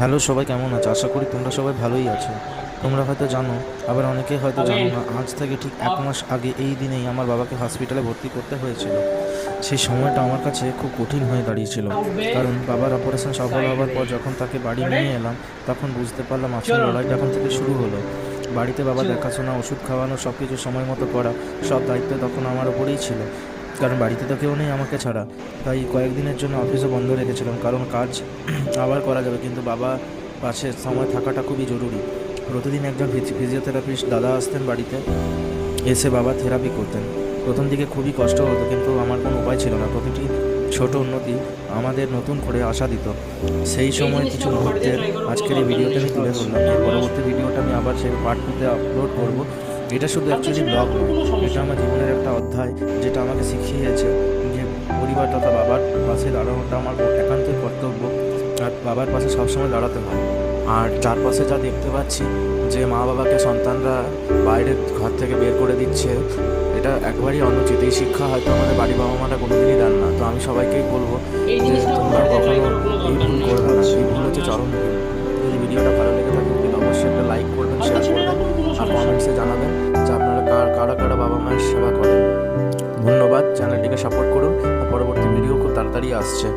Hello, সবাই কেমন আছো? আশা করি তোমরা সবাই ভালোই আছো। তোমরা হয়তো জানো, আবার অনেকে হয়তো জানো না, আজ থেকে ঠিক 1 মাস আগে এই দিনেই আমার বাবাকে হসপিটালে ভর্তি করতে হয়েছিল। সেই সময়টা আমার কাছে খুব কঠিন হয়ে দাঁড়িয়েছিল, কারণ বাবার অপারেশন সফল হওয়ার পর যখন তাকে বাড়ি নিয়ে এলাম, তখন বুঝতে পারলাম আসল লড়াইটা এখন থেকে শুরু হলো। বাড়িতে বাবা দেখাশোনা, ওষুধ খাওয়ানো, সব কিছু সময় মতো করা, সব দায়িত্ব তখন আমার ওপরেই ছিল। কারণ বাড়িতে তো কেউ নেই আমাকে ছাড়া। তাই কয়েকদিনের জন্য অফিসও বন্ধ রেখেছিলাম, কারণ কাজ আবার করা যাবে, কিন্তু বাবা পাশে সময় থাকাটা খুবই জরুরি। প্রতিদিন একজন ফিজিওথেরাপিস্ট দাদা আসতেন বাড়িতে, এসে বাবা থেরাপি করতেন। প্রথম দিকে খুবই কষ্ট হতো, কিন্তু আমার কোনো উপায় ছিল না। প্রতিটি ছোট উন্নতি আমাদের নতুন করে আশা দিত। সেই সময় কিছু মুহূর্তের আজকের এই ভিডিওটা আমি তুলে ধরলাম। এর পরবর্তী ভিডিওটা আমি আবার সেই পার্ট 2-তে আপলোড করব। এটা শুধু অ্যাকচুয়ালি ব্লগ নয়, এটা আমার জীবনের একটা অধ্যায়, যেটা আমাকে শিখিয়েছে যে পরিবার তথা বাবার পাশে দাঁড়ানোটা আমার একান্তই কর্তব্য। আর বাবার পাশে সবসময় দাঁড়াতে হয়। আর চারপাশে যা দেখতে পাচ্ছি, যে মা বাবাকে সন্তানরা বাইরের ঘর থেকে বের করে দিচ্ছে, এটা একবারই অনুচিত। এই শিক্ষা হয়তো আমাদের বাড়ি বাবা মারা কোনোদিনই দেন না। তো আমি সবাইকেই বলবো যে তোমরা কখনো এই ভুল করবে না। এই ভুল হচ্ছে চরম ভুল। যদি ভিডিওটা ভালো লেগে থাকে তাহলে অবশ্যই একটা লাইক করবেন, শেয়ার করবেন, আর কমেন্টসে জানাবেন যে আপনারা কারা কারা বাবা মায়ের সেবা করেন। ধন্যবাদ। চ্যানেলটিকে সাপোর্ট করুন। আর পরবর্তী ভিডিও খুব তাড়াতাড়ি আসছে।